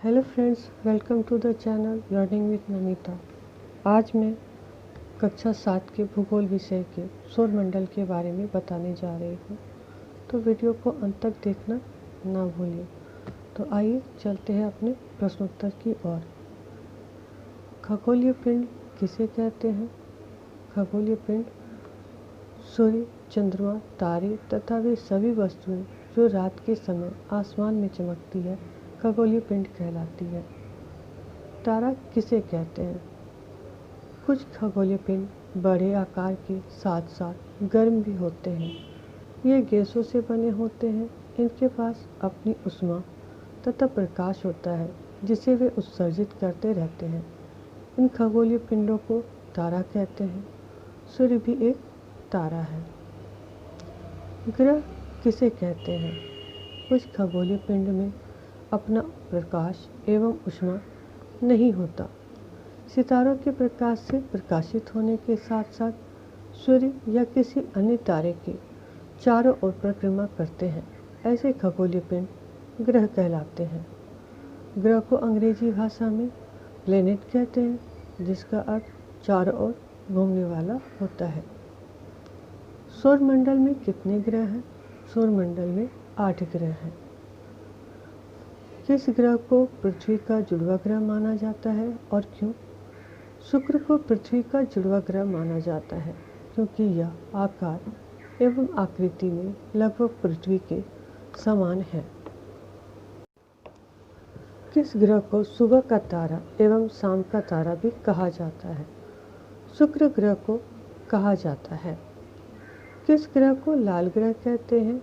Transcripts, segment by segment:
Hello friends, welcome to the channel learning with Namita. आज मैं कक्षा 7 के भूगोल विषय के सौरमंडल के बारे में बताने जा रही हूँ, तो वीडियो को अंत तक देखना ना भूलिए। तो आइए चलते हैं अपने प्रश्नोत्तर की ओर। खगोलीय पिंड किसे कहते हैं? खगोलीय पिंड सूर्य, चंद्रमा, तारे तथा वे सभी वस्तुएं जो रात के समय आसमान में चमकती है खगोलीय पिंड कहलाती है। तारा किसे कहते हैं? कुछ खगोलीय पिंड बड़े आकार के साथ साथ गर्म भी होते हैं। ये गैसों से बने होते हैं। इनके पास अपनी ऊष्मा तथा प्रकाश होता है जिसे वे उत्सर्जित करते रहते हैं। इन खगोलीय पिंडों को तारा कहते हैं। सूर्य भी एक तारा है। ग्रह किसे कहते हैं? कुछ खगोलीय पिंड में अपना प्रकाश एवं ऊष्मा नहीं होता। सितारों के प्रकाश से प्रकाशित होने के साथ साथ सूर्य या किसी अन्य तारे के चारों ओर परिक्रमा करते हैं। ऐसे खगोलीय पिंड ग्रह कहलाते हैं। ग्रह को अंग्रेजी भाषा में प्लेनेट कहते हैं, जिसका अर्थ चारों ओर घूमने वाला होता है। सौरमंडल में कितने ग्रह हैं? सौरमंडल में 8 ग्रह हैं। किस ग्रह को पृथ्वी का जुड़वा ग्रह माना जाता है और क्यों? शुक्र को पृथ्वी का जुड़वा ग्रह माना जाता है क्योंकि यह आकार एवं आकृति में लगभग पृथ्वी के समान है। किस ग्रह को सुबह का तारा एवं शाम का तारा भी कहा जाता है? शुक्र ग्रह को कहा जाता है। किस ग्रह को लाल ग्रह कहते हैं?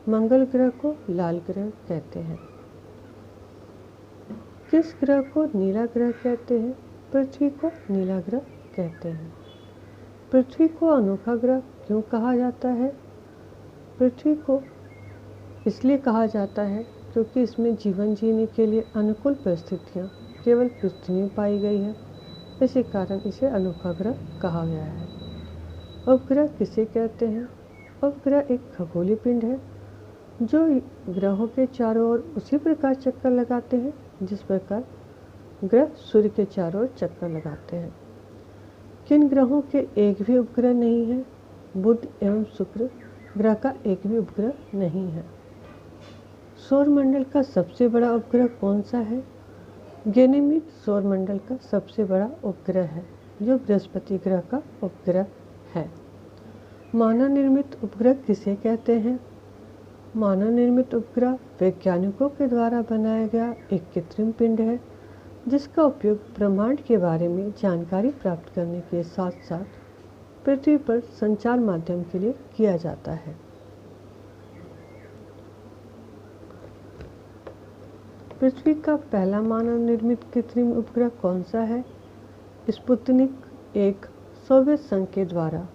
मंगल ग्रह को लाल ग्रह कहते हैं। किस ग्रह को नीला ग्रह कहते हैं? पृथ्वी को नीला ग्रह कहते हैं। पृथ्वी को अनोखा ग्रह क्यों कहा जाता है? पृथ्वी को इसलिए कहा जाता है क्योंकि इसमें जीवन जीने के लिए अनुकूल परिस्थितियाँ केवल पृथ्वी में पाई गई है। इसी कारण इसे अनोखा ग्रह कहा गया है। उपग्रह किसे कहते हैं? उपग्रह एक खगोलीय पिंड है जो ग्रहों के चारों ओर उसी प्रकार चक्कर लगाते हैं जिस प्रकार ग्रह सूर्य के चारों ओर चक्कर लगाते हैं। किन ग्रहों के एक भी उपग्रह नहीं है? बुध एवं शुक्र ग्रह का एक भी उपग्रह नहीं है। सौरमंडल का सबसे बड़ा उपग्रह कौन सा है? गैनीमेड सौरमंडल का सबसे बड़ा उपग्रह है जो बृहस्पति ग्रह का उपग्रह है। मानव निर्मित उपग्रह किसे कहते हैं? मानव निर्मित उपग्रह वैज्ञानिकों के द्वारा बनाया गया एक कृत्रिम पिंड है जिसका उपयोग ब्रह्मांड के बारे में जानकारी प्राप्त करने के साथ साथ पृथ्वी पर संचार माध्यम के लिए किया जाता है। पृथ्वी का पहला मानव निर्मित कृत्रिम उपग्रह कौन सा है? स्पुतनिक 1 सोवियत संघ के द्वारा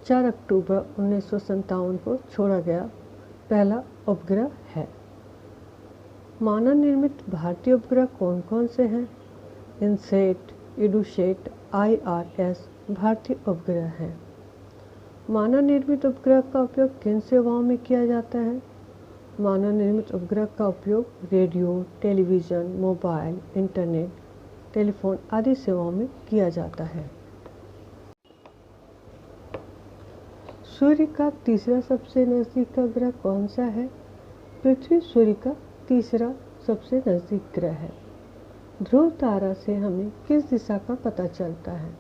4 अक्टूबर 1957 को छोड़ा गया पहला उपग्रह है। मानव निर्मित भारतीय उपग्रह कौन कौन से हैं? इनसैट, इडुसैट, IRS भारतीय उपग्रह हैं। मानव निर्मित उपग्रह का उपयोग किन सेवाओं में किया जाता है? मानव निर्मित उपग्रह का उपयोग radio, television, mobile, internet, telephone आदि सेवाओं में किया जाता है। सूर्य का तीसरा सबसे नज़दीक का ग्रह कौन सा है? पृथ्वी सूर्य का तीसरा सबसे नज़दीक ग्रह है। ध्रुव तारा से हमें किस दिशा का पता चलता है?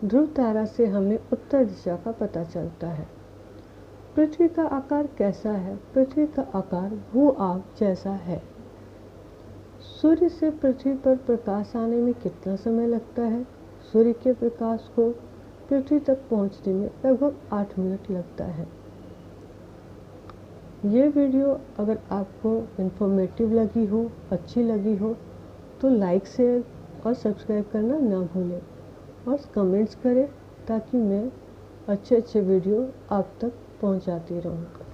ध्रुव तारा से हमें उत्तर दिशा का पता चलता है। पृथ्वी का आकार कैसा है? पृथ्वी का आकार भू-आग जैसा है। सूर्य से पृथ्वी पर प्रकाश आने में कितना समय लगता है? सूर्य के प्रकाश को पृथ्वी तक पहुंचने में लगभग 8 मिनट लगता है। ये वीडियो अगर आपको इन्फॉर्मेटिव लगी हो, अच्छी लगी हो, तो लाइक, शेयर और सब्सक्राइब करना ना भूलें और कमेंट्स करें ताकि मैं अच्छे वीडियो आप तक पहुंचाती रहूं।